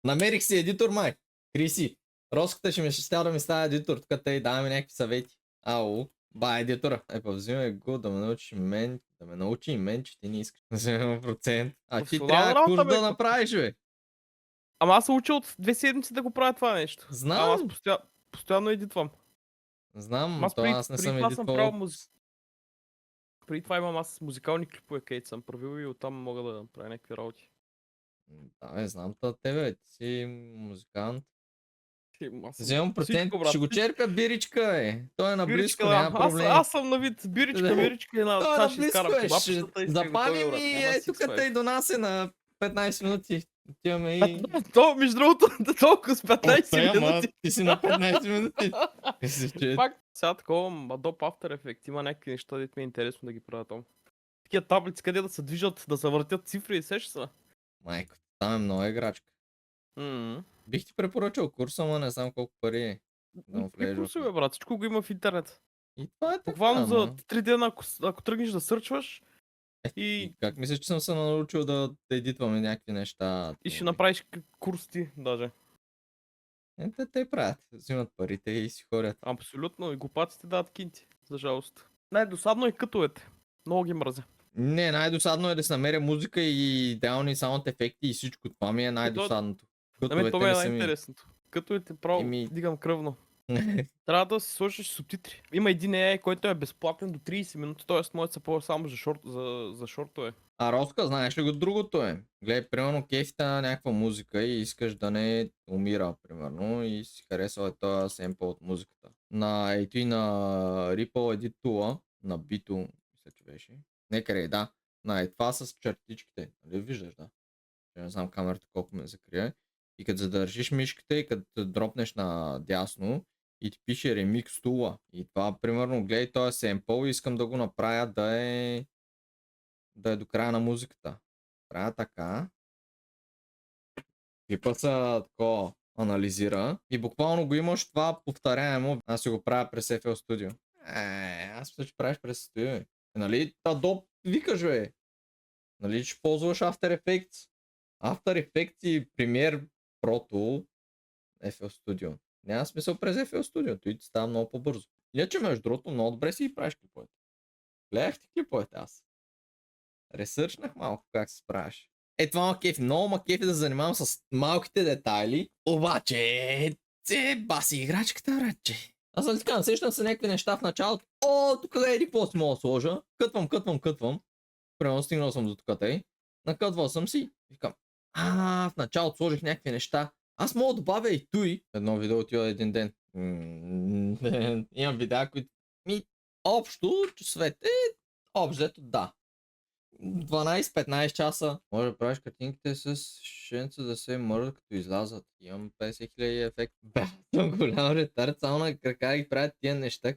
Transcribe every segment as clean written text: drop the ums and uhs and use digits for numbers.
Намерих си едитор, май. Криси. Роската ще ми става едитор, тук те даваме някакви съвети. Ау, едитора. Взимай го да ме научи мен, че ти не искаш. Взимай процент. А ти Професионална трябва курс работа, бе. да направиш, бе. Ама аз се уча от 2 седмици да го правя това нещо. Ама аз Знам. постоянно едитвам. Знам, Аз аз не съм преди това съм правил едитвал. Преди това имам аз музикални клипове, където съм правил и оттам мога да правя някакви работи. Да, бе, знам тебе, ти си музикант. Аз съм Вземам процент, всичко, брат. ще го черпя биричка, бе. Той е наблизко, Биричка, няма да. проблем. Аз съм на вид. Биричка и на Той е това ще наблизко, изкарам бе. кебапчетата и си Запали готови, ми, брат. Няма тук сикс те и донася на 15 минути. Отиваме и... То, между другото, толкова с 15 минути. Ти си на 15 минути. Пак сега такова Adobe After Effects има някакви неща, дето ми е интересно да ги правя там. Такива таблици, къде да се движат, да се въртят цифри и сеш са. Майко, там е много играчка. Бих ти препоръчал курса, но не знам колко пари е. Какви курсове, брат? Всичко го има в интернет. И това е така, Буквално за 3 дена, ако тръгнеш да сърчваш И как мислиш, че съм се научил да едитваме някакви неща? и ще направиш курс ти даже. Те правят, взимат парите и си ходят. Абсолютно, и глупаците дават кинти, за жалост. Най-досадно е кътовете. Много ги мразя. Не, най-досадно е да се намеря музика и идеални саунд ефекти и всичко. Това ми е най-досадното. Това ми е най-интересното. Кътовете право дигам кръвно. Трябва да си сложиш субтитри. Има един AI, който е безплатен до 30 минути, т.е. може да се ползва само за шортове. А Роска, знаеш ли го другото е? Гледай, примерно кефите на някаква музика и искаш да не умира, примерно, и си харесва този семпъл от музиката. Ето и на Ripple Edit Tool, на Bito, мисля, че беше. Да. Това с чертичките. Нали виждаш, да? Не знам камерата колко ме закрие. И като задържиш мишката и като дропнеш на дясно и ти пише Remix Tool. И това, примерно, гледай този семпъл и искам да го направя да е до края на музиката. Правя така. Клипът се такова анализира и буквално го имаш това повторяемо. Аз си го правя през FL Studio. Аз мисля, че правиш през Studio. Нали, Adobe викаш, бе. Нали, ще ползваш After Effects. After Effects и Premiere Pro FL Studio. Няма смисъл през FL Studio. Той ти става много по-бързо. Иначе, между другото, много добре си и правиш клиповете. Гледах ти клиповете аз. Ресърчнах малко как се справяш. Това кефи. Много ма кефи да занимавам с малките детайли. Обаче, баси играчката, рече. Аз съм така, сещам се някакви неща в началото. Тук еди какво си мога да сложа. Кътвам. Примерно стигнал съм до тук тъй. Накътвал съм си. Викам, в началото сложих някакви неща. Аз мога да добавя и той. Едно видео отива един ден. Имам видеа, които общо часовете, обзето да. 12-15 часа. Може да правиш картинките с шенца да се мърдат като излязат. Имам 50 000 ефект. Съм голям ретард, само на крака ги правят тия неща.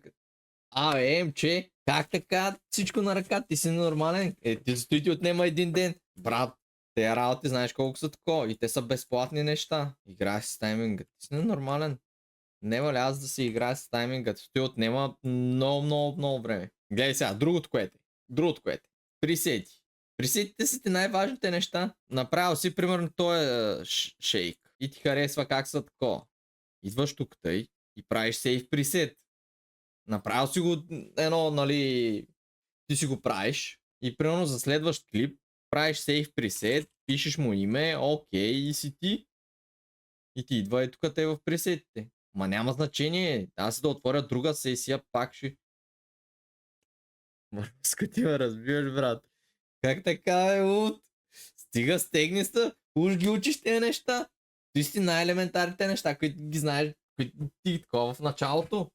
Че как така всичко на ръка? Ти си нормален. Ти стои ти отнема един ден. Брат, тези работи знаеш колко са такова. И те са безплатни неща. Играеш с тайминга. Ти си нормален. Нема ли аз да си играя с тайминга? Той отнема много време. Гледай сега, другото което е. Пресети. Пресетите са ти най-важните неща. Направил си, примерно, този шейк. И ти харесва как са такова. Идваш тук тъй и правиш сейв пресет. Направил си го едно, нали, ти си го правиш. И примерно за следващ клип правиш сейв пресет, пишеш му име, окей, и си ти. И ти идва и тук те в пресетите. Ма няма значение. Аз да отворя друга сесия, пак ще... Мърска ти ме разбиваш, брат. Как така луд? Стига, стегни се, уж ги учиш тези неща. Ти си най-елементарните неща, които ги знаеш, които ти такова в началото.